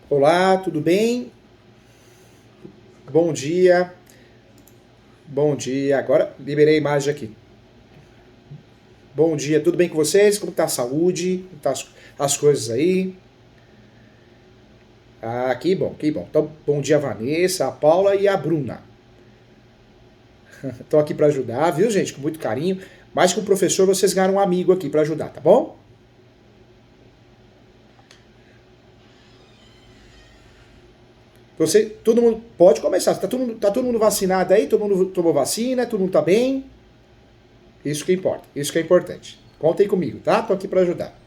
Olá, tudo bem? Bom dia. Bom dia. Agora liberei a imagem aqui. Bom dia, tudo bem com vocês? Como está a saúde? Como tá as coisas aí? Ah, que bom, que bom. Então, bom dia, Vanessa, a Paula e a Bruna. Estão aqui para ajudar, viu, gente? Com muito carinho. Mais que o professor, vocês ganharam um amigo aqui para ajudar, tá bom? Todo mundo pode começar. Tá todo mundo vacinado aí? Todo mundo tomou vacina? Todo mundo tá bem? Isso que importa. Isso que é importante. Contem comigo, tá? Tô aqui para ajudar.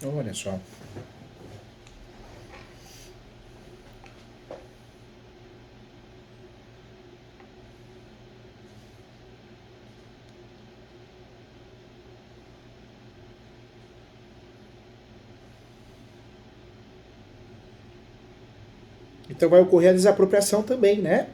Olha só. Então vai ocorrer a desapropriação também, né?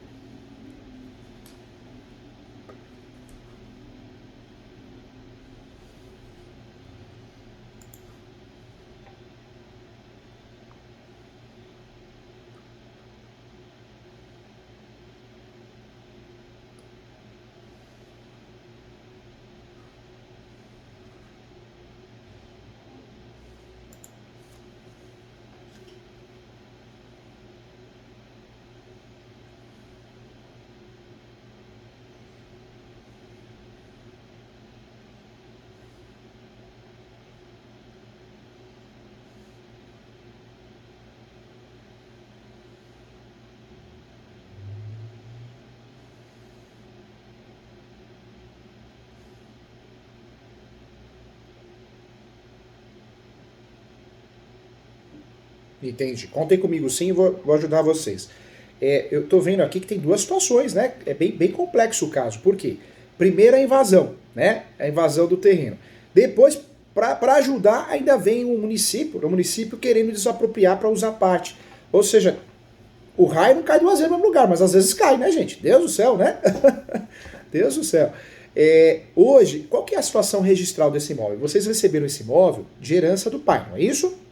Entendi. Contem comigo sim, vou ajudar vocês. Eu estou vendo aqui que tem duas situações, né? É bem complexo o caso. Por quê? Primeiro a invasão, né? A invasão do terreno. Depois, para ajudar, ainda vem o município querendo desapropriar para usar parte. Ou seja, o raio não cai duas vezes no mesmo lugar, mas às vezes cai, né, gente? Deus do céu, né? Deus do céu. Hoje, qual que é a situação registral desse imóvel? Vocês receberam esse imóvel de herança do pai, não é isso?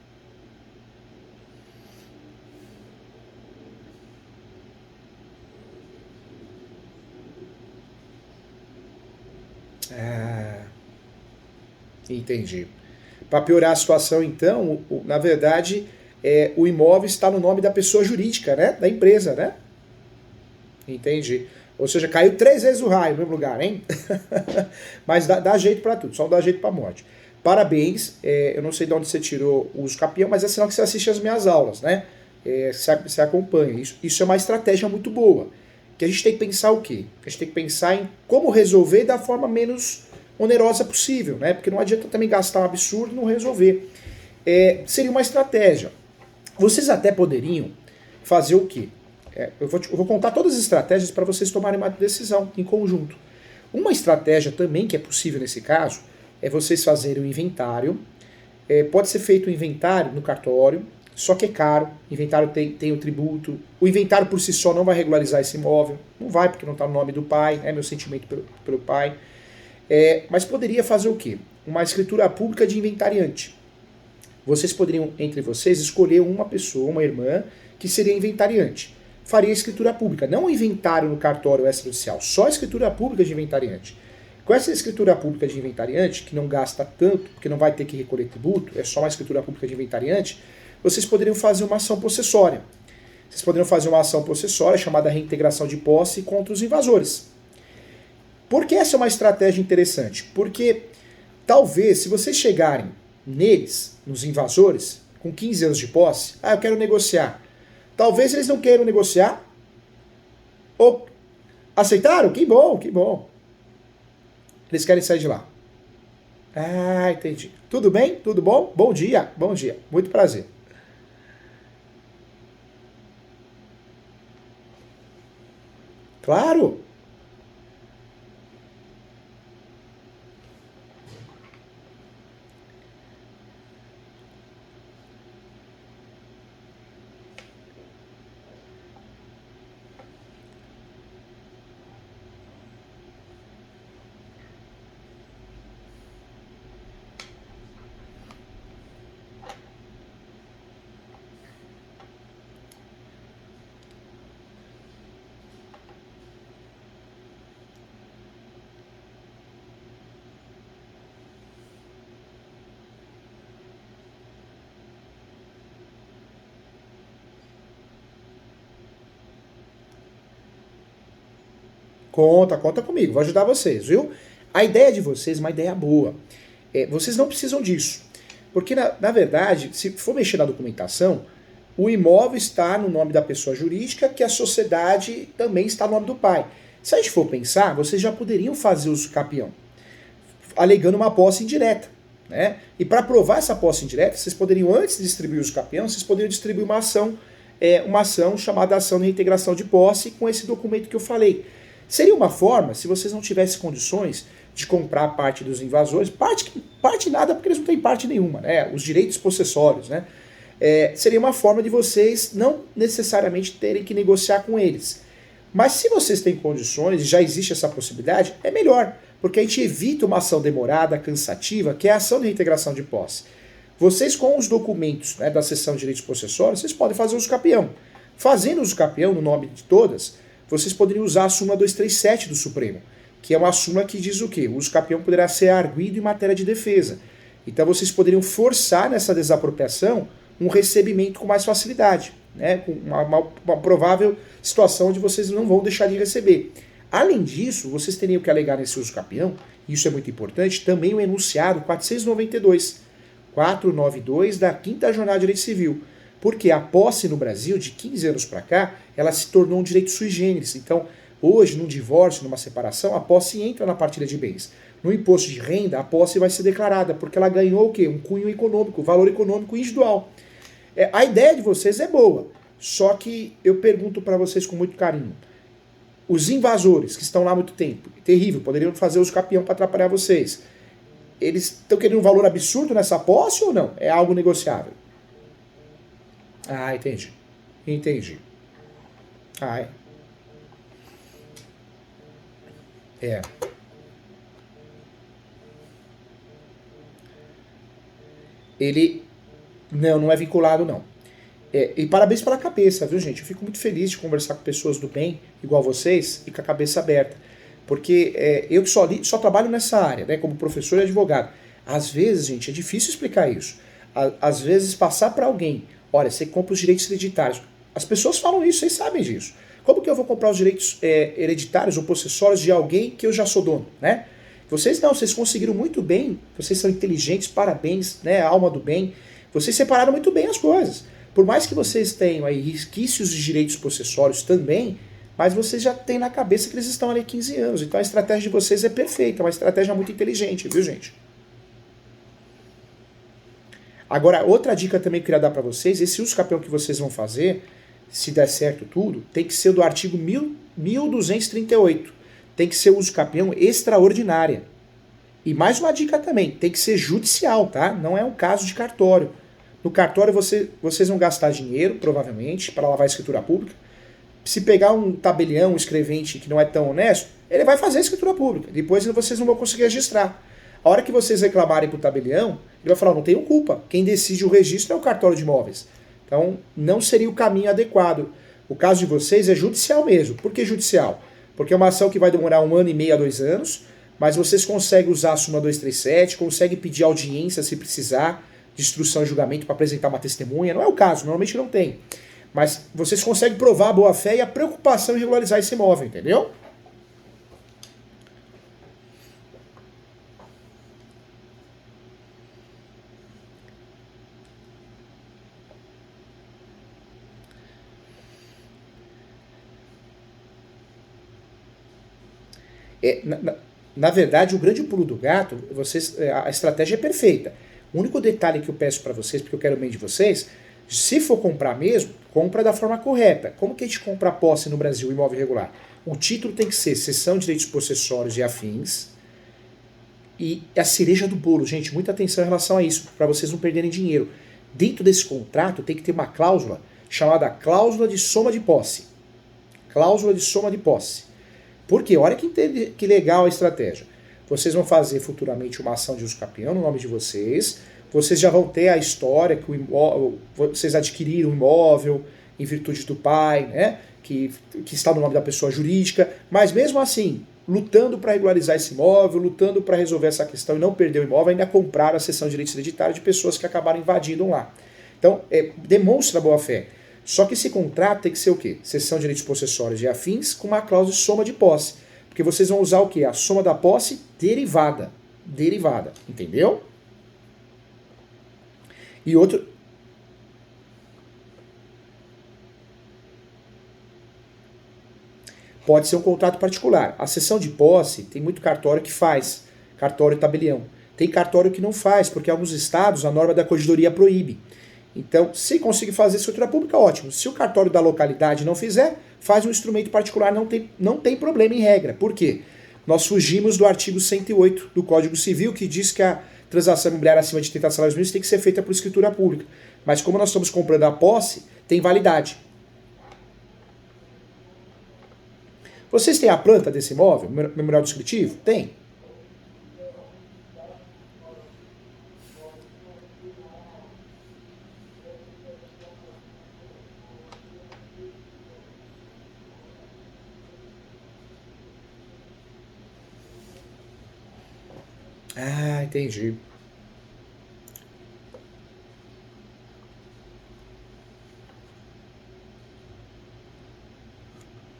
Ah, entendi. Para piorar a situação, então, na verdade, o imóvel está no nome da pessoa jurídica, né? Da empresa, né? Entendi. Ou seja, caiu três vezes o raio no mesmo lugar, hein? Mas dá jeito para tudo, só não dá jeito para morte. Parabéns, eu não sei de onde você tirou o uso capião, mas é sinal que você assiste as minhas aulas, né? Você acompanha. Isso é uma estratégia muito boa. Que a gente tem que pensar o quê? A gente tem que pensar em como resolver da forma menos onerosa possível, né? Porque não adianta também gastar um absurdo e não resolver. Seria uma estratégia. Vocês até poderiam fazer o quê? Eu vou contar todas as estratégias para vocês tomarem uma decisão em conjunto. Uma estratégia também que é possível nesse caso é vocês fazerem um inventário. Pode ser feito um inventário no cartório, só que é caro. O inventário tem o tributo. O inventário por si só não vai regularizar esse imóvel. Não vai, porque não está no nome do pai, é meu sentimento pelo pai. Mas poderia fazer o quê? Uma escritura pública de inventariante. Vocês poderiam, entre vocês, escolher uma pessoa, uma irmã, que seria inventariante. Faria escritura pública, não o inventário no cartório extrajudicial, só a escritura pública de inventariante. Com essa escritura pública de inventariante, que não gasta tanto, porque não vai ter que recolher tributo, é só uma escritura pública de inventariante, vocês poderiam fazer uma ação possessória. Vocês poderiam fazer uma ação possessória chamada reintegração de posse contra os invasores. Por que essa é uma estratégia interessante? Porque talvez, se vocês chegarem neles, nos invasores, com 15 anos de posse, eu quero negociar. Talvez eles não queiram negociar. Ou aceitaram? Que bom, que bom. Eles querem sair de lá. Ah, entendi. Tudo bem? Tudo bom? Bom dia, bom dia. Muito prazer. Claro. Conta, conta comigo, vou ajudar vocês, viu? A ideia de vocês é uma ideia boa. Vocês não precisam disso. Porque, na verdade, se for mexer na documentação, o imóvel está no nome da pessoa jurídica, que a sociedade também está no nome do pai. Se a gente for pensar, vocês já poderiam fazer uso capião, alegando uma posse indireta. Né? E para provar essa posse indireta, vocês poderiam, antes de distribuir os capião, vocês poderiam distribuir uma ação chamada ação de reintegração de posse com esse documento que eu falei. Seria uma forma, se vocês não tivessem condições de comprar parte dos invasores, parte nada, porque eles não têm parte nenhuma, né? Os direitos possessórios, né? Seria uma forma de vocês não necessariamente terem que negociar com eles. Mas se vocês têm condições, e já existe essa possibilidade, é melhor, porque a gente evita uma ação demorada, cansativa, que é a ação de reintegração de posse. Vocês, com os documentos, né, da seção de direitos possessórios, vocês podem fazer uso capião. Fazendo uso capião no nome de todas, vocês poderiam usar a súmula 237 do Supremo, que é uma súmula que diz o quê? O uso capião poderá ser arguido em matéria de defesa. Então vocês poderiam forçar nessa desapropriação um recebimento com mais facilidade, né? Com uma provável situação onde vocês não vão deixar de receber. Além disso, vocês teriam que alegar nesse uso capião, e isso é muito importante, também o enunciado 492 da 5ª Jornada de Direito Civil, porque a posse no Brasil, de 15 anos para cá, ela se tornou um direito sui generis. Então, hoje, num divórcio, numa separação, a posse entra na partilha de bens. No imposto de renda, a posse vai ser declarada, porque ela ganhou o quê? Um cunho econômico, valor econômico individual. A ideia de vocês é boa, só que eu pergunto para vocês com muito carinho. Os invasores, que estão lá há muito tempo, terrível, poderiam fazer os capião para atrapalhar vocês. Eles estão querendo um valor absurdo nessa posse ou não? É algo negociável? Ah, entendi. Entendi. Ah, é. Ele não é vinculado, não. E parabéns pela cabeça, viu, gente? Eu fico muito feliz de conversar com pessoas do bem, igual vocês, e com a cabeça aberta. Porque eu que só trabalho nessa área, né, como professor e advogado. Às vezes, gente, é difícil explicar isso. Às vezes, passar para alguém, olha, você compra os direitos hereditários. As pessoas falam isso, vocês sabem disso. Como que eu vou comprar os direitos hereditários ou possessórios de alguém que eu já sou dono, né? Vocês não, vocês conseguiram muito bem, vocês são inteligentes, parabéns, né, alma do bem. Vocês separaram muito bem as coisas. Por mais que vocês tenham aí resquícios de direitos possessórios também, mas vocês já têm na cabeça que eles estão ali há 15 anos. Então a estratégia de vocês é perfeita, uma estratégia muito inteligente, viu, gente? Agora, outra dica também que eu queria dar para vocês, esse uso capião que vocês vão fazer, se der certo tudo, tem que ser do artigo 1238. Tem que ser uso capião extraordinária. E mais uma dica também, tem que ser judicial, tá? Não é um caso de cartório. No cartório vocês vão gastar dinheiro, provavelmente, para lavar a escritura pública. Se pegar um tabelião, um escrevente que não é tão honesto, ele vai fazer a escritura pública. Depois vocês não vão conseguir registrar. A hora que vocês reclamarem para o tabelião, ele vai falar, não tenho culpa. Quem decide o registro é o cartório de imóveis. Então, não seria o caminho adequado. O caso de vocês é judicial mesmo. Por que judicial? Porque é uma ação que vai demorar 1 ano e meio a 2 anos, mas vocês conseguem usar a súmula 237, conseguem pedir audiência se precisar, de instrução e julgamento para apresentar uma testemunha. Não é o caso, normalmente não tem. Mas vocês conseguem provar a boa-fé e a preocupação em regularizar esse imóvel, entendeu? É, Na verdade, o grande pulo do gato, a estratégia é perfeita. O único detalhe que eu peço para vocês, porque eu quero bem de vocês, se for comprar mesmo, compra da forma correta. Como que a gente compra a posse no Brasil, imóvel irregular? O título tem que ser cessão de direitos possessórios e afins. E a cereja do bolo, gente, muita atenção em relação a isso, para vocês não perderem dinheiro. Dentro desse contrato tem que ter uma cláusula chamada cláusula de soma de posse. Cláusula de soma de posse. Por quê? Olha que legal a estratégia. Vocês vão fazer futuramente uma ação de uso capião no nome de vocês. Vocês já vão ter a história que vocês adquiriram o imóvel em virtude do pai, né? Que está no nome da pessoa jurídica. Mas mesmo assim, lutando para regularizar esse imóvel, lutando para resolver essa questão e não perder o imóvel, ainda compraram a cessão de direitos hereditários de pessoas que acabaram invadindo lá. Então, demonstra boa fé. Só que esse contrato tem que ser o quê? Cessão de direitos possessórios e afins com uma cláusula de soma de posse. Porque vocês vão usar o quê? A soma da posse derivada. Derivada. Entendeu? E outro... Pode ser um contrato particular. A cessão de posse, tem muito cartório que faz. Cartório e tabelião. Tem cartório que não faz, porque em alguns estados a norma da corregedoria proíbe. Então, se conseguir fazer escritura pública, ótimo. Se o cartório da localidade não fizer, faz um instrumento particular, não tem problema em regra. Por quê? Nós fugimos do artigo 108 do Código Civil, que diz que a transação imobiliária acima de 30 salários mínimos tem que ser feita por escritura pública. Mas como nós estamos comprando a posse, tem validade. Vocês têm a planta desse imóvel, memorial descritivo? Tem. Ah, entendi.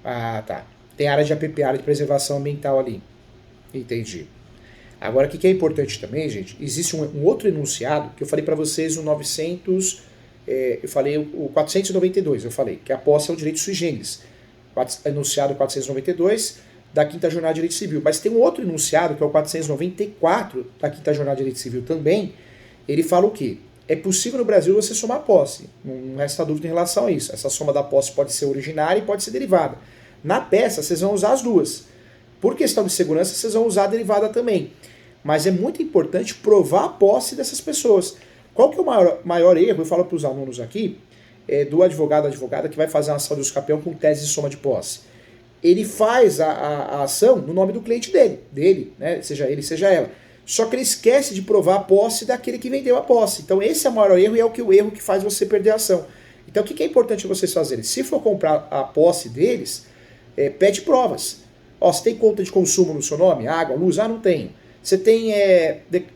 Ah, tá. Tem área de APP, área de preservação ambiental ali. Entendi. Agora, o que é importante também, gente, existe um outro enunciado, que eu falei para vocês, o 900, eu falei o 492, eu falei, que a posse é um direito sui generis. Enunciado 492 da Quinta Jornada de Direito Civil. Mas tem um outro enunciado, que é o 494 da Quinta Jornada de Direito Civil também. Ele fala o quê? É possível no Brasil você somar posse. Não resta dúvida em relação a isso. Essa soma da posse pode ser originária e pode ser derivada. Na peça, vocês vão usar as duas. Por questão de segurança, vocês vão usar a derivada também. Mas é muito importante provar a posse dessas pessoas. Qual que é o maior erro, eu falo para os alunos aqui, do advogado, advogada, que vai fazer uma ação de uso capião com tese de soma de posse? Ele faz a ação no nome do cliente dele, né? Seja ele, seja ela. Só que ele esquece de provar a posse daquele que vendeu a posse. Então esse é o maior erro e é o erro que faz você perder a ação. Então o que é importante vocês fazerem? Se for comprar a posse deles, pede provas. Ó, você tem conta de consumo no seu nome? Água, luz? Ah, não tenho. Você tem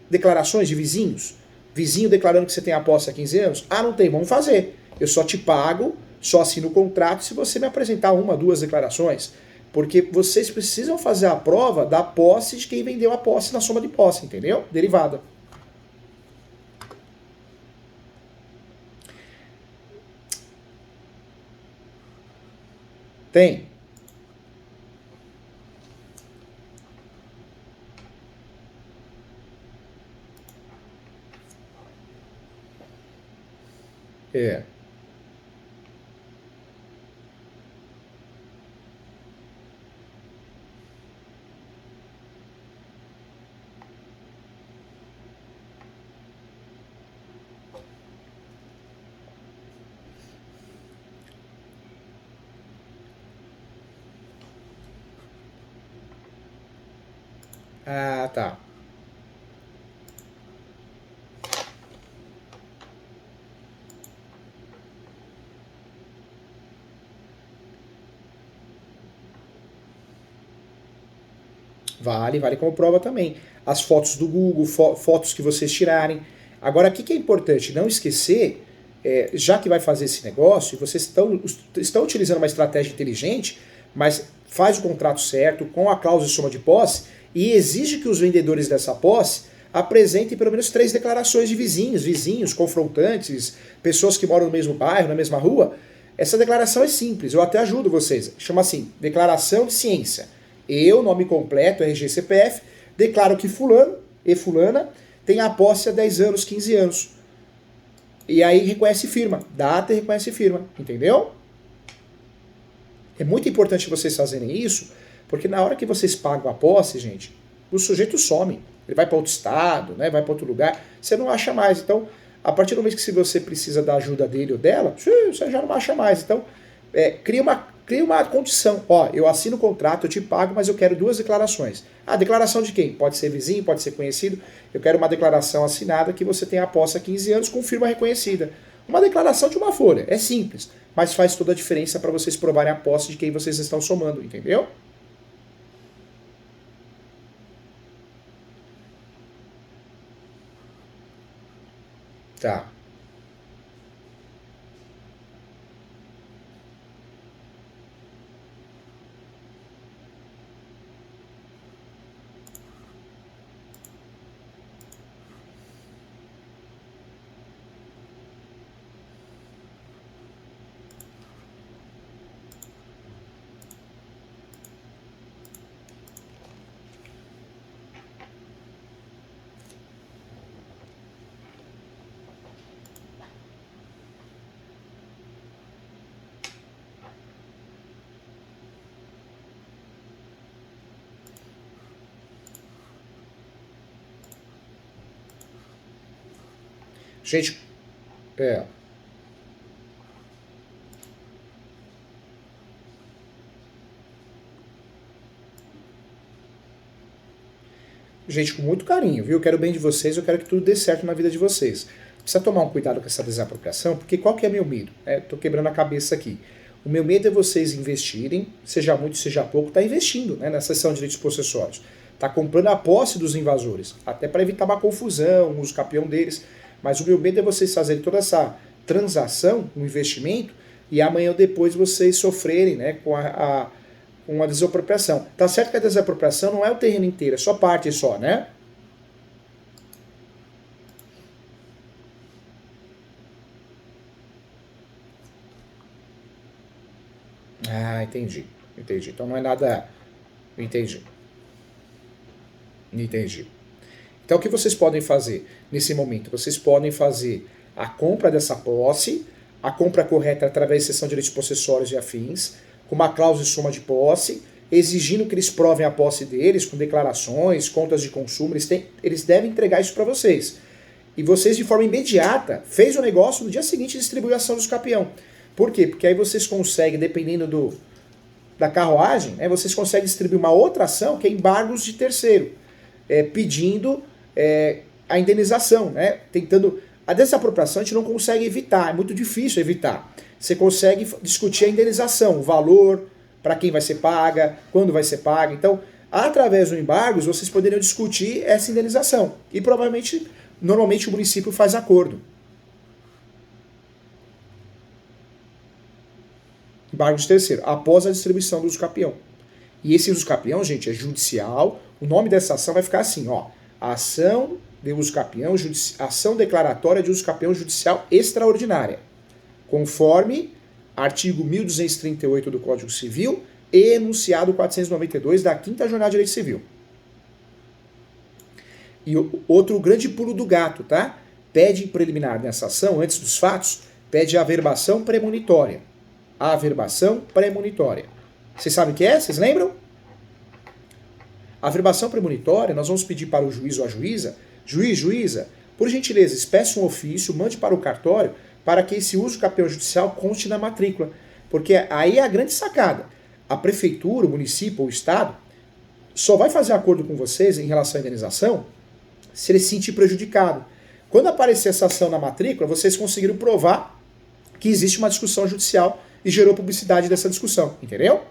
declarações de vizinhos? Vizinho declarando que você tem a posse há 15 anos? Ah, não tem, vamos fazer. Eu só te pago, só assino o contrato se você me apresentar uma, duas declarações. Porque vocês precisam fazer a prova da posse de quem vendeu a posse na soma de posse, entendeu? Derivada. Tem. É. Ah, tá. Vale como prova também. As fotos do Google, fotos que vocês tirarem. Agora, o que é importante? Não esquecer, já que vai fazer esse negócio, vocês estão utilizando uma estratégia inteligente, mas faz o contrato certo, com a cláusula de soma de posse, e exige que os vendedores dessa posse apresentem pelo menos 3 declarações de vizinhos, confrontantes, pessoas que moram no mesmo bairro, na mesma rua. Essa declaração é simples, eu até ajudo vocês. Chama assim, declaração de ciência. Eu, nome completo, RG, CPF, declaro que fulano e fulana tem a posse há 10 anos, 15 anos. E aí reconhece firma, data e reconhece firma, entendeu? É muito importante vocês fazerem isso, porque na hora que vocês pagam a posse, gente, o sujeito some. Ele vai para outro estado, né, vai para outro lugar, você não acha mais. Então, a partir do momento que se você precisa da ajuda dele ou dela, você já não acha mais. Então, cria uma condição. Ó, eu assino o contrato, eu te pago, mas eu quero 2 declarações. Ah, declaração de quem? Pode ser vizinho, pode ser conhecido. Eu quero uma declaração assinada que você tem a posse há 15 anos com firma reconhecida. Uma declaração de uma folha. É simples, mas faz toda a diferença para vocês provarem a posse de quem vocês estão somando, entendeu? Tá. Gente, é. Gente, com muito carinho, viu? Eu quero o bem de vocês, eu quero que tudo dê certo na vida de vocês. Precisa tomar um cuidado com essa desapropriação, porque qual que é meu medo? Tô quebrando a cabeça aqui. O meu medo é vocês investirem, seja muito, seja pouco, tá investindo, né, na cessão de direitos possessórios. Tá comprando a posse dos invasores, até para evitar uma confusão, o uso capião deles. Mas o meu medo é vocês fazerem toda essa transação, um investimento, e amanhã ou depois vocês sofrerem, né, com a desapropriação. Tá certo que a desapropriação não é o terreno inteiro, é só parte só, né? Ah, entendi. Entendi. Então não é nada. Entendi. Entendi. Então o que vocês podem fazer nesse momento? Vocês podem fazer a compra dessa posse, a compra correta através de cessão de direitos possessórios e afins, com uma cláusula de soma de posse, exigindo que eles provem a posse deles, com declarações, contas de consumo, eles devem entregar isso para vocês. E vocês, de forma imediata, fez o negócio no dia seguinte distribui a ação do escapião. Por quê? Porque aí vocês conseguem, dependendo da carruagem, vocês conseguem distribuir uma outra ação, que é embargos de terceiro, pedindo a indenização, né? Tentando. A desapropriação a gente não consegue evitar, é muito difícil evitar. Você consegue discutir a indenização, o valor, para quem vai ser paga, quando vai ser paga. Então, através do embargos, vocês poderiam discutir essa indenização. E provavelmente, normalmente o município faz acordo. Embargo de terceiro, após a distribuição do usucapião. E esse usucapião, gente, é judicial. O nome dessa ação vai ficar assim, ó. Ação de usucapião, ação declaratória de usucapião judicial extraordinária. Conforme artigo 1238 do Código Civil e enunciado 492 da 5ª Jornada de Direito Civil. E outro grande pulo do gato, tá? Pede em preliminar nessa ação, antes dos fatos, pede a averbação premonitória. A averbação premonitória. Vocês sabem o que é? Vocês lembram? A averbação premonitória, nós vamos pedir para o juiz ou a juíza, juiz, juíza, por gentileza, espeça um ofício, mande para o cartório, para que esse usucapião judicial conste na matrícula. Porque aí é a grande sacada. A prefeitura, o município ou o estado só vai fazer acordo com vocês em relação à indenização se ele se sentir prejudicado. Quando aparecer essa ação na matrícula, vocês conseguiram provar que existe uma discussão judicial e gerou publicidade dessa discussão. Entendeu?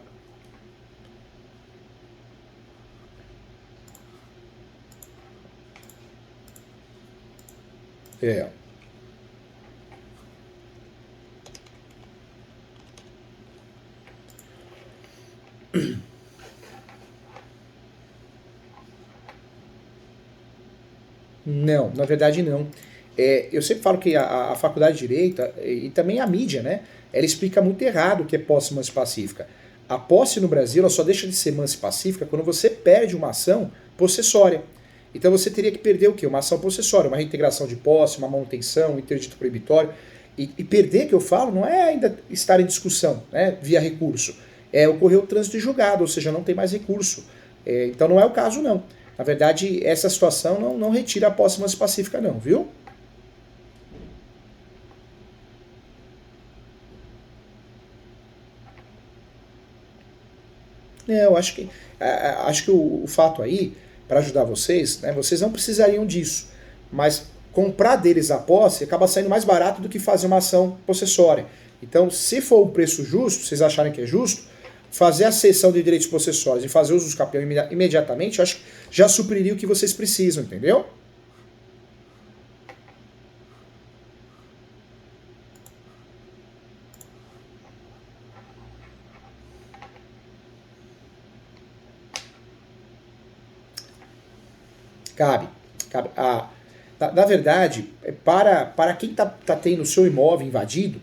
Não, na verdade não. Eu sempre falo que a faculdade de Direito e também a mídia, né? Ela explica muito errado o que é posse mansa pacífica. A posse no Brasil ela só deixa de ser mansa e pacífica quando você perde uma ação possessória. Então você teria que perder o quê? Uma ação possessória, uma reintegração de posse, uma manutenção, um interdito proibitório. E perder, que eu falo, não é ainda estar em discussão, né, via recurso. É ocorrer o trânsito de julgado, ou seja, não tem mais recurso. Então não é o caso, não. Na verdade, essa situação não retira a posse mais pacífica, não, viu? Eu acho que o fato aí, para ajudar vocês, né, vocês não precisariam disso, mas comprar deles a posse acaba saindo mais barato do que fazer uma ação possessória. Então, se for um preço justo, vocês acharem que é justo, fazer a cessão de direitos possessórios e fazer uso dos capião imediatamente, eu acho que já supriria o que vocês precisam, entendeu? Cabe. Cabe. Na verdade, para quem está tendo o seu imóvel invadido,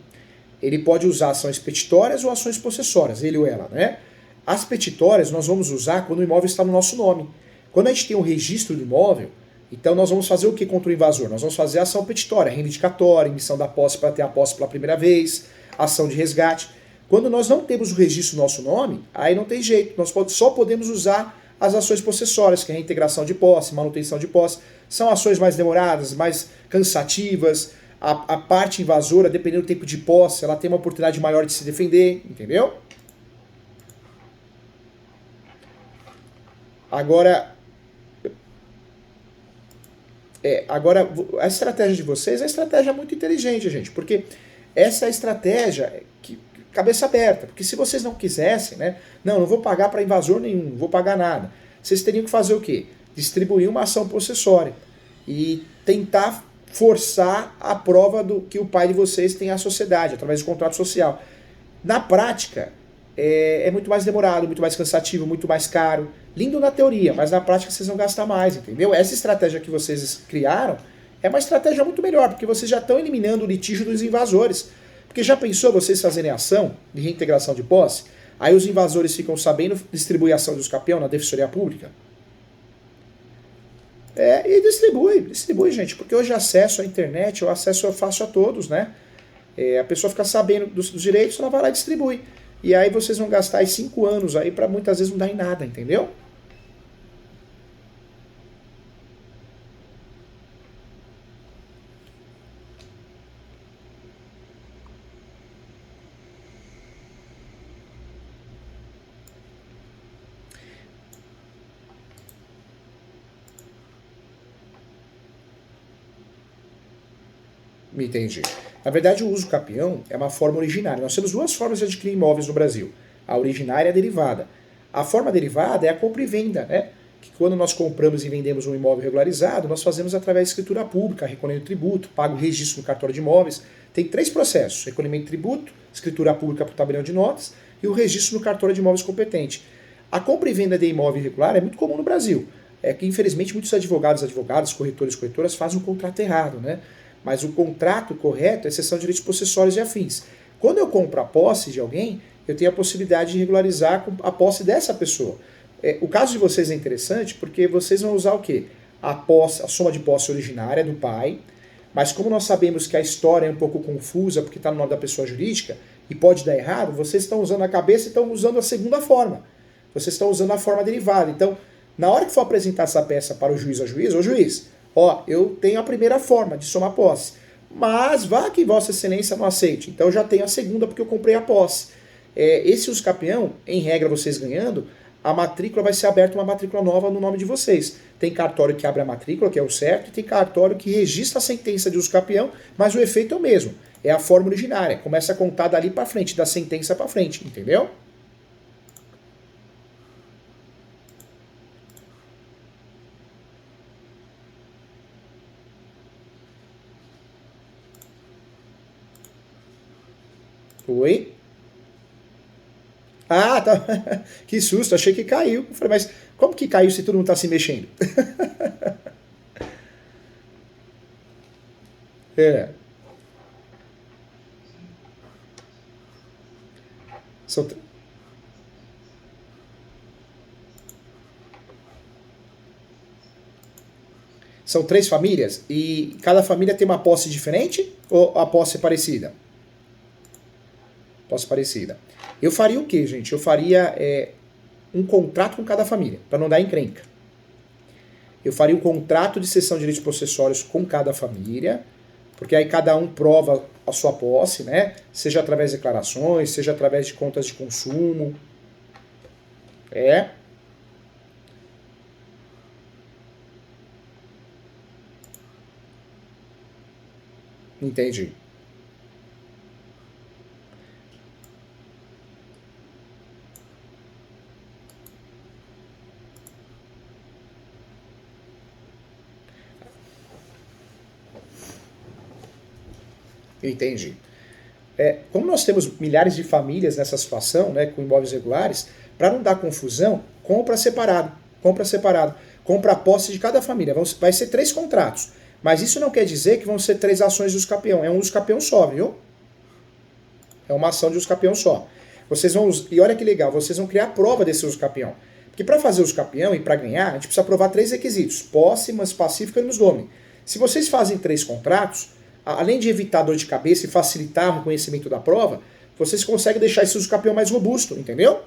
ele pode usar ações petitórias ou ações possessórias, ele ou ela, né? As petitórias nós vamos usar quando o imóvel está no nosso nome. Quando a gente tem um registro do imóvel, então nós vamos fazer o que contra o invasor? Nós vamos fazer a ação petitória, reivindicatória, emissão da posse para ter a posse pela primeira vez, ação de resgate. Quando nós não temos o registro no nosso nome, aí não tem jeito, nós só podemos usar as ações possessórias, que é a reintegração de posse, manutenção de posse. São ações mais demoradas, mais cansativas. A parte invasora, dependendo do tempo de posse, ela tem uma oportunidade maior de se defender, entendeu? Agora, agora a estratégia de vocês é uma estratégia muito inteligente, gente, porque essa é a estratégia que cabeça aberta, porque se vocês não quisessem, né, não vou pagar para invasor nenhum, não vou pagar nada, vocês teriam que fazer o quê? Distribuir uma ação possessória e tentar forçar a prova do que o pai de vocês tem à sociedade, através do contrato social. Na prática, é muito mais demorado, muito mais cansativo, muito mais caro. Lindo na teoria, mas na prática vocês vão gastar mais, entendeu? Essa estratégia que vocês criaram é uma estratégia muito melhor, porque vocês já estão eliminando o litígio dos invasores. Porque já pensou vocês fazerem ação de reintegração de posse? Aí os invasores ficam sabendo, distribui a ação dos capião na Defensoria Pública. E distribui, gente, porque hoje acesso à internet, o acesso é fácil a todos, né? A pessoa fica sabendo dos direitos, ela vai lá e distribui. E aí vocês vão gastar aí 5 anos aí para muitas vezes não dar em nada, entendeu? Me entendi. Na verdade, o uso capião é uma forma originária. Nós temos duas formas de adquirir imóveis no Brasil: a originária e a derivada. A forma derivada é a compra e venda, né? Que quando nós compramos e vendemos um imóvel regularizado, nós fazemos através de escritura pública, recolhendo tributo, pago o registro no cartório de imóveis. Tem 3 processos: recolhimento de tributo, escritura pública para o tabelião de notas e o registro no cartório de imóveis competente. A compra e venda de imóvel irregular é muito comum no Brasil. É que, infelizmente, muitos advogados, corretores, corretoras fazem um contrato errado, né? Mas o contrato correto é cessão de direitos possessórios e afins. Quando eu compro a posse de alguém, eu tenho a possibilidade de regularizar a posse dessa pessoa. O caso de vocês é interessante porque vocês vão usar o quê? A soma de posse originária do pai, mas como nós sabemos que a história é um pouco confusa porque está no nome da pessoa jurídica e pode dar errado, vocês estão usando a cabeça e estão usando a segunda forma. Vocês estão usando a forma derivada. Então, na hora que for apresentar essa peça para o juiz ou juiz, ô juiz, eu tenho a primeira forma de somar posse, mas vá que Vossa Excelência não aceite. Então eu já tenho a segunda porque eu comprei a posse. Esse uso capião, em regra vocês ganhando, a matrícula vai ser aberta uma matrícula nova no nome de vocês. Tem cartório que abre a matrícula, que é o certo, e tem cartório que registra a sentença de uso capião, mas o efeito é o mesmo. É a forma originária. Começa a contar dali para frente, da sentença para frente, entendeu? Oi? Ah, tá. Que susto, achei que caiu. Eu falei, mas como que caiu se todo mundo tá se mexendo? É. São, São 3 famílias e cada família tem uma posse diferente ou a posse é parecida? Posse parecida. Eu faria o quê, gente? Eu faria um contrato com cada família, para não dar encrenca. Eu faria um contrato de cessão de direitos possessórios com cada família, porque aí cada um prova a sua posse, né? Seja através de declarações, seja através de contas de consumo. Entendi. Entendi. Como nós temos milhares de famílias nessa situação, né, com imóveis regulares, para não dar confusão, compra separado. Compra separado. Compra a posse de cada família. Vai ser 3 contratos. Mas isso não quer dizer que vão ser 3 ações de usucapião. É um usucapião só, viu? É uma ação de usucapião só. Vocês vão, e olha que legal, vocês vão criar a prova desse usucapião. Porque para fazer usucapião e para ganhar, a gente precisa provar 3 requisitos: posse, mas pacífica e nos domine. Se vocês fazem 3 contratos, além de evitar dor de cabeça e facilitar o reconhecimento da prova, vocês conseguem deixar esse usucapião mais robusto, entendeu?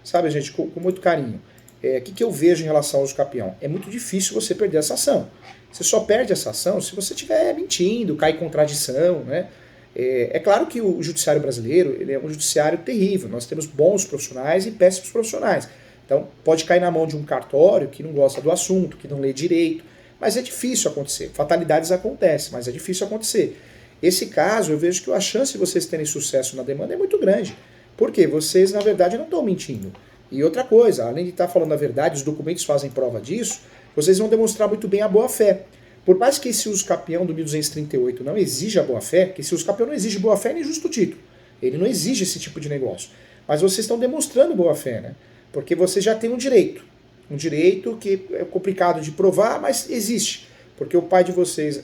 Sabe, gente, com muito carinho. O que eu vejo em relação ao usucapião? É muito difícil você perder essa ação. Você só perde essa ação se você estiver mentindo, cai em contradição, né? É claro que o judiciário brasileiro ele é um judiciário terrível. Nós temos bons profissionais e péssimos profissionais. Então, pode cair na mão de um cartório que não gosta do assunto, que não lê direito. Mas é difícil acontecer. Fatalidades acontecem, mas é difícil acontecer. Esse caso, eu vejo que a chance de vocês terem sucesso na demanda é muito grande. Por quê? Vocês, na verdade, não estão mentindo. E outra coisa, além de estar falando a verdade, os documentos fazem prova disso, vocês vão demonstrar muito bem a boa-fé. Por mais que esse usucapião do 1238 não exija a boa-fé, que esse usucapião não exige boa-fé nem justo título. Ele não exige esse tipo de negócio. Mas vocês estão demonstrando boa-fé, né? Porque vocês já têm um direito. Um direito que é complicado de provar, mas existe. Porque o pai de vocês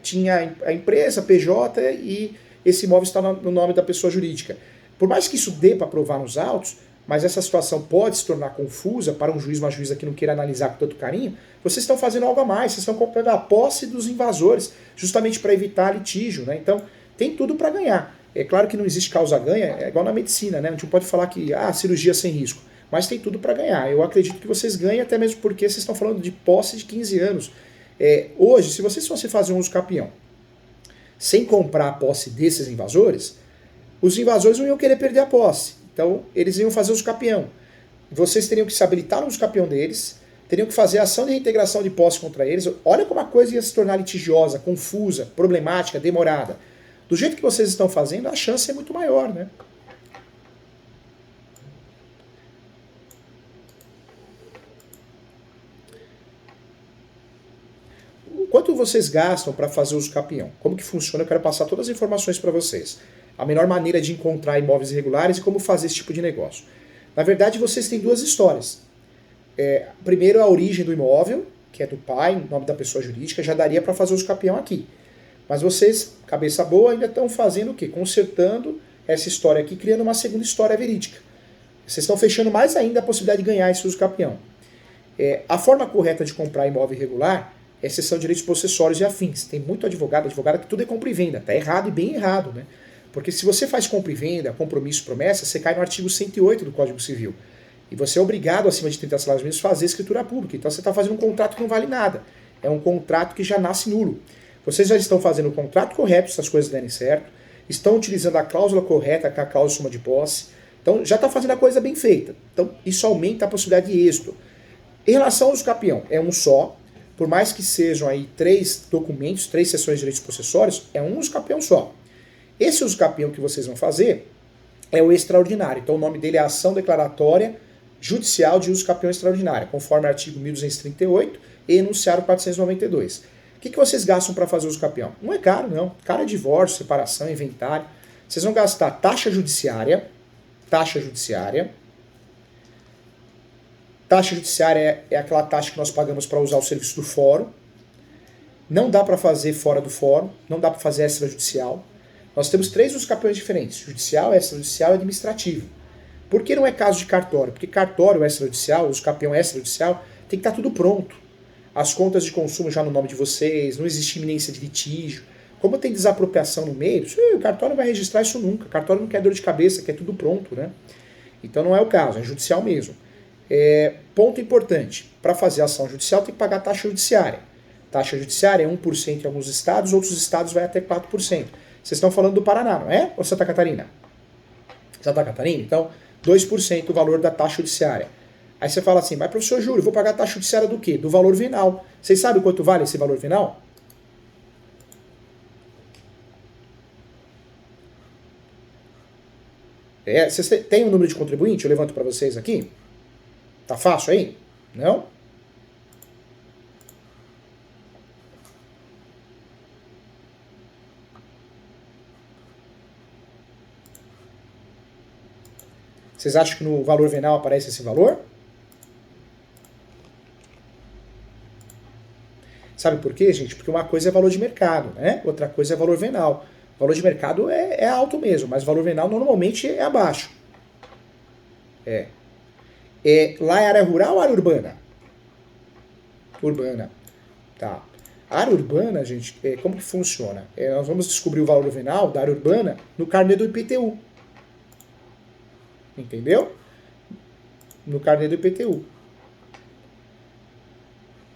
tinha a empresa, PJ, e esse imóvel está no nome da pessoa jurídica. Por mais que isso dê para provar nos autos, mas essa situação pode se tornar confusa para um juiz, uma juíza que não queira analisar com tanto carinho, vocês estão fazendo algo a mais, vocês estão comprando a posse dos invasores, justamente para evitar litígio, né? Então, tem tudo para ganhar. É claro que não existe causa-ganha, é igual na medicina, né? A gente não pode falar que, cirurgia sem risco, mas tem tudo para ganhar. Eu acredito que vocês ganhem, até mesmo porque vocês estão falando de posse de 15 anos. Hoje, se vocês fossem fazer um usucapião sem comprar a posse desses invasores, os invasores não iam querer perder a posse. Então, eles iam fazer o usucapião. Vocês teriam que se habilitar no usucapião deles, teriam que fazer ação de reintegração de posse contra eles. Olha como a coisa ia se tornar litigiosa, confusa, problemática, demorada. Do jeito que vocês estão fazendo, a chance é muito maior, né? Quanto vocês gastam para fazer o usucapião? Como que funciona? Eu quero passar todas as informações para vocês. A melhor maneira de encontrar imóveis irregulares e como fazer esse tipo de negócio. Na verdade, vocês têm 2 histórias. Primeiro, a origem do imóvel, que é do pai, nome da pessoa jurídica, já daria para fazer o usucapião aqui. Mas vocês, cabeça boa, ainda estão fazendo o quê? Consertando essa história aqui, criando uma segunda história verídica. Vocês estão fechando mais ainda a possibilidade de ganhar esse usucapião. A forma correta de comprar imóvel irregular é cessão de direitos possessórios e afins. Tem muito advogada que tudo é compra e venda. Tá errado e bem errado, né? Porque se você faz compra e venda, compromisso, promessa, você cai no artigo 108 do Código Civil. E você é obrigado, acima de 30 salários mínimos, a fazer escritura pública. Então você está fazendo um contrato que não vale nada. É um contrato que já nasce nulo. Vocês já estão fazendo o contrato correto, se as coisas derem certo, estão utilizando a cláusula correta, que é a cláusula de soma de posse. Então já está fazendo a coisa bem feita. Então isso aumenta a possibilidade de êxito. Em relação ao usucapião, é um só. Por mais que sejam aí 3 documentos, 3 sessões de direitos possessórios, é um usucapião só. Esse usucapião que vocês vão fazer é o extraordinário. Então o nome dele é Ação Declaratória Judicial de Usucapião Extraordinária, conforme o artigo 1238 e enunciado 492. O que vocês gastam para fazer o usucapião? Não é caro, não. Caro é divórcio, separação, inventário. Vocês vão gastar taxa judiciária. Taxa judiciária é aquela taxa que nós pagamos para usar o serviço do fórum. Não dá para fazer fora do fórum, não dá para fazer extrajudicial. Nós temos 3 dos campeões diferentes, judicial, extrajudicial e administrativo. Por que não é caso de cartório? Porque cartório extrajudicial, os campeão extrajudicial, tem que estar tudo pronto. As contas de consumo já no nome de vocês, não existe iminência de litígio. Como tem desapropriação no meio, o cartório não vai registrar isso nunca. O cartório não quer dor de cabeça, quer tudo pronto, né? Então não é o caso, é judicial mesmo. Ponto importante, para fazer ação judicial tem que pagar taxa judiciária. Taxa judiciária é 1% em alguns estados, outros estados vai até 4%. Vocês estão falando do Paraná, não é? Ou Santa Catarina? Santa Catarina? Então, 2% o valor da taxa judiciária. Aí você fala assim, mas professor Júlio, vou pagar a taxa judiciária do quê? Do valor venal. Vocês sabem quanto vale esse valor venal? Vocês têm um número de contribuinte? Eu levanto para vocês aqui. Tá fácil aí? Não? Vocês acham que no valor venal aparece esse valor? Sabe por quê, gente? Porque uma coisa é valor de mercado, né? Outra coisa é valor venal. O valor de mercado é alto mesmo, mas o valor venal normalmente é abaixo. Lá é área rural ou área urbana? Urbana. Tá. A área urbana, gente, como que funciona? Nós vamos descobrir o valor venal da área urbana no carnê do IPTU. Entendeu? No carnê do IPTU.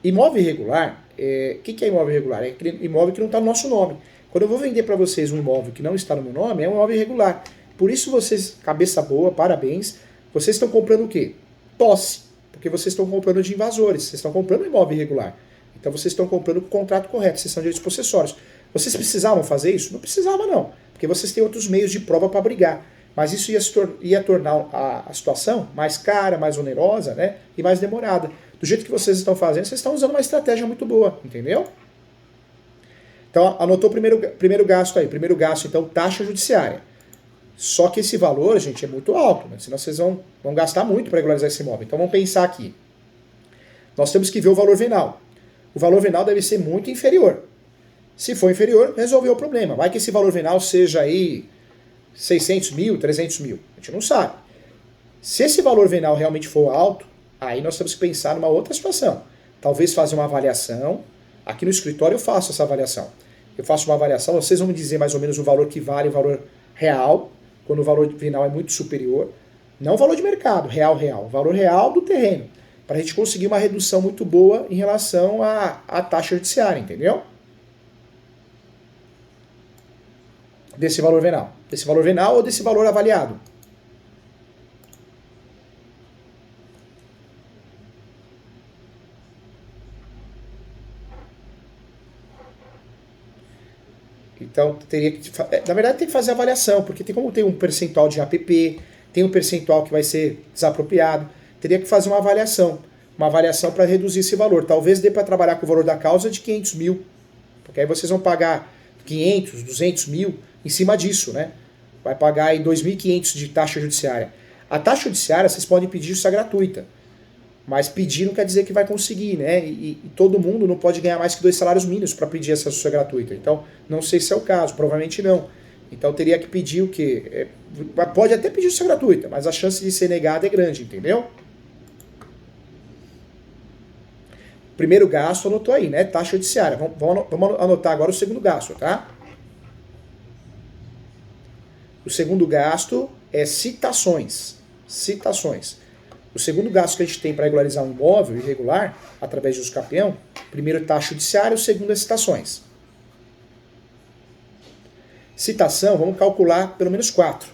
Imóvel irregular, o que é imóvel irregular? É aquele imóvel que não está no nosso nome. Quando eu vou vender para vocês um imóvel que não está no meu nome, é um imóvel irregular. Por isso vocês, cabeça boa, parabéns, vocês estão comprando o quê? Posse. Porque vocês estão comprando de invasores, vocês estão comprando um imóvel irregular. Então vocês estão comprando com o contrato correto, vocês são direitos possessórios. Vocês precisavam fazer isso? Não precisava não, porque vocês têm outros meios de prova para brigar. Mas isso ia tornar a situação mais cara, mais onerosa, né? E mais demorada. Do jeito que vocês estão fazendo, vocês estão usando uma estratégia muito boa, entendeu? Então, anotou o primeiro gasto aí. Primeiro gasto, então, taxa judiciária. Só que esse valor, gente, é muito alto, né? Senão vocês vão gastar muito para regularizar esse imóvel. Então, vamos pensar aqui. Nós temos que ver o valor venal. O valor venal deve ser muito inferior. Se for inferior, resolveu o problema. Vai que esse valor venal seja aí 600 mil, 300 mil. A gente não sabe. Se esse valor venal realmente for alto, aí nós temos que pensar numa outra situação. Talvez fazer uma avaliação. Aqui no escritório eu faço essa avaliação. Eu faço uma avaliação, vocês vão me dizer mais ou menos o valor que vale, o valor real, quando o valor venal é muito superior. Não o valor de mercado, real. O valor real do terreno. Para a gente conseguir uma redução muito boa em relação à taxa judiciária, entendeu? Desse valor venal. Desse valor venal ou desse valor avaliado? Então, teria que, na verdade, tem que fazer a avaliação, porque tem como ter um percentual de APP, tem um percentual que vai ser desapropriado, teria que fazer uma avaliação para reduzir esse valor. Talvez dê para trabalhar com o valor da causa de 500 mil, porque aí vocês vão pagar 500, 200 mil em cima disso, né? Vai pagar aí 2.500 de taxa judiciária. A taxa judiciária vocês podem pedir justiça gratuita, mas pedir não quer dizer que vai conseguir, né? E todo mundo não pode ganhar mais que 2 salários mínimos para pedir essa justiça gratuita. Então, não sei se é o caso, provavelmente não. Então, teria que pedir o quê? Pode até pedir justiça gratuita, mas a chance de ser negada é grande, entendeu? Primeiro gasto, anotou aí, né? Taxa judiciária. Vamos anotar agora o segundo gasto, tá? O segundo gasto é citações. Citações. O segundo gasto que a gente tem para regularizar um imóvel irregular, através de usucapião, primeiro taxa judiciária, o segundo é citações. Citação, vamos calcular pelo menos 4.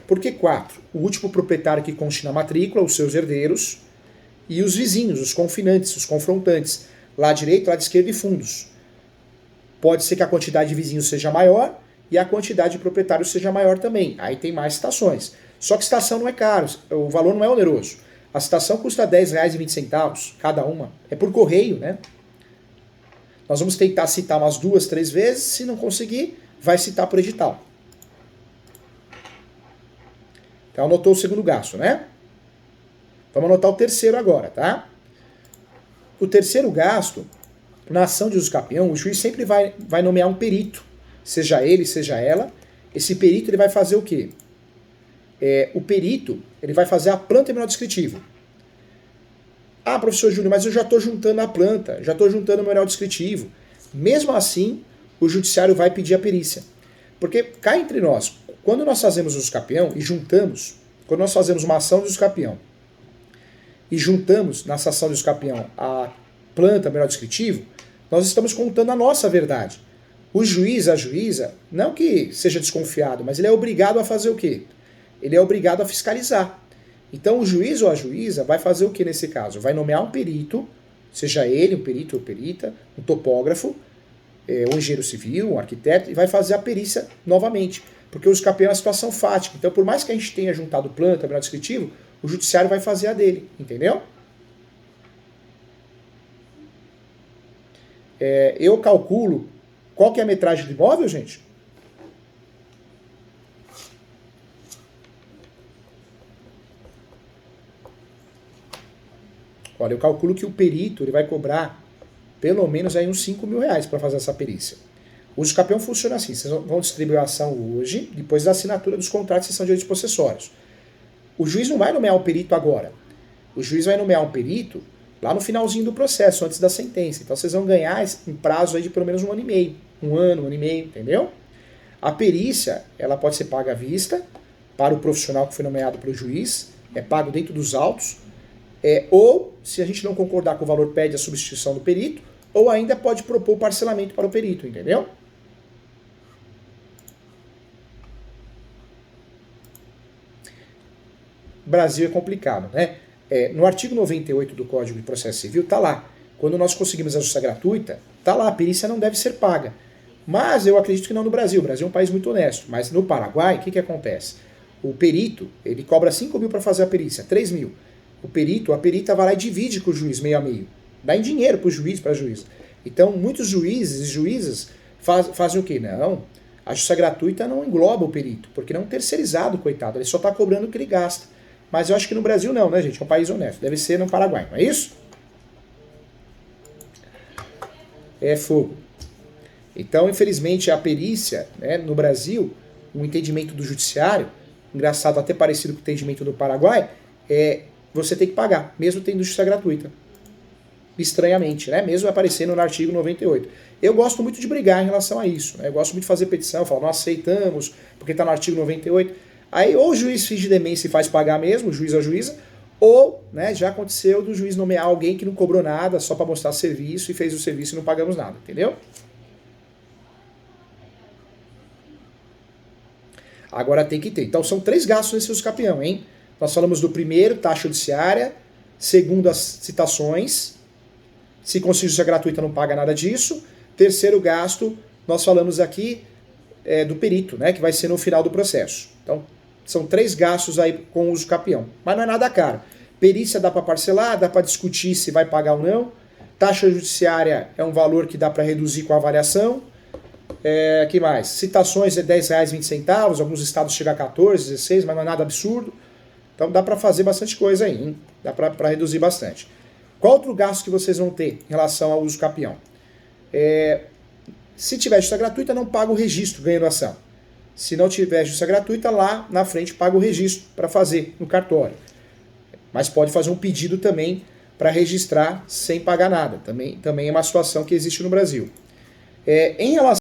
Por que 4? O último proprietário que conste na matrícula, os seus herdeiros, e os vizinhos, os confinantes, os confrontantes, lá direito, lá de esquerda e fundos. Pode ser que a quantidade de vizinhos seja maior e a quantidade de proprietários seja maior também. Aí tem mais citações. Só que citação não é caro, o valor não é oneroso. A citação custa R$10,20 cada uma. É por correio, né? Nós vamos tentar citar umas 2, 3 vezes. Se não conseguir, vai citar por edital. Então anotou o segundo gasto, né? Vamos anotar o terceiro agora, tá? O terceiro gasto Na ação de uso capião, o juiz sempre vai nomear um perito, seja ele, seja ela. Esse perito ele vai fazer o quê? O perito ele vai fazer a planta e memorial descritivo. Ah, professor Júnior, mas eu já estou juntando a planta, já estou juntando o memorial descritivo. Mesmo assim, o judiciário vai pedir a perícia. Porque cá entre nós, quando nós fazemos uso capião e juntamos, quando nós fazemos uma ação de uso capião e juntamos nessa ação de uso capião a planta, memorial descritivo, nós estamos contando a nossa verdade. O juiz, a juíza, não que seja desconfiado, mas ele é obrigado a fazer o quê? Ele é obrigado a fiscalizar. Então o juiz ou a juíza vai fazer o que nesse caso? Vai nomear um perito, seja ele um perito ou perita, um topógrafo, um engenheiro civil, um arquiteto, e vai fazer a perícia novamente. Porque o uso capião é uma situação fática. Então por mais que a gente tenha juntado planta, memorial descritivo, o judiciário vai fazer a dele, entendeu? Eu calculo qual que é a metragem do imóvel, gente? Olha, eu calculo que o perito ele vai cobrar pelo menos aí uns 5 mil reais para fazer essa perícia. O uso capião funciona assim, vocês vão distribuir a ação hoje, depois da assinatura dos contratos de cessão de direitos possessórios. O juiz não vai nomear o perito agora. O juiz vai nomear um perito lá no finalzinho do processo, antes da sentença. Então vocês vão ganhar em prazo aí de pelo menos 1 ano e meio. 1 ano e meio, entendeu? A perícia, ela pode ser paga à vista para o profissional que foi nomeado pelo juiz, é pago dentro dos autos, ou, se a gente não concordar com o valor, pede a substituição do perito, ou ainda pode propor o parcelamento para o perito, entendeu? Brasil é complicado, né? No artigo 98 do Código de Processo Civil tá lá. Quando nós conseguimos a justiça gratuita, tá lá, a perícia não deve ser paga. Mas eu acredito que não no Brasil. O Brasil é um país muito honesto. Mas no Paraguai, o que acontece? O perito, ele cobra 5 mil para fazer a perícia, 3 mil. O perito, a perita vai lá e divide com o juiz meio a meio. Dá em dinheiro para o juiz, para a juíza. Então, muitos juízes e juízas fazem o quê? Não, a justiça gratuita não engloba o perito, porque não é um terceirizado, coitado. Ele só está cobrando o que ele gasta. Mas eu acho que no Brasil não, né, gente? É um país honesto. Deve ser no Paraguai, não é isso? É fogo. Então, infelizmente, a perícia, né, no Brasil, o entendimento do judiciário, engraçado, até parecido com o entendimento do Paraguai, você tem que pagar, mesmo tendo justiça gratuita. Estranhamente, né? Mesmo aparecendo no artigo 98. Eu gosto muito de brigar em relação a isso, né? Eu gosto muito de fazer petição, falar, não aceitamos, porque está no artigo 98. Aí ou o juiz finge demência e faz pagar mesmo, o juiz ou a juíza, ou, né, já aconteceu do juiz nomear alguém que não cobrou nada só para mostrar serviço e fez o serviço e não pagamos nada, entendeu? Agora tem que ter. Então são 3 gastos nesse uso capião, hein? Nós falamos do primeiro, taxa judiciária, segundo, as citações, se conseguir justiça gratuita não paga nada disso. Terceiro gasto, nós falamos aqui do perito, né, que vai ser no final do processo. Então, são 3 gastos aí com o uso capião. Mas não é nada caro. Perícia dá para parcelar, dá para discutir se vai pagar ou não. Taxa judiciária é um valor que dá para reduzir com a avaliação. Que mais? Citações é R$10,20, alguns estados chegam a 14, 16, mas não é nada absurdo. Então dá para fazer bastante coisa aí, hein? Dá para reduzir bastante. Qual outro gasto que vocês vão ter em relação ao uso capião? Se tiver justiça gratuita, não paga o registro ganhando ação. Se não tiver justiça gratuita, lá na frente paga o registro para fazer no cartório. Mas pode fazer um pedido também para registrar sem pagar nada. Também é uma situação que existe no Brasil. Em relação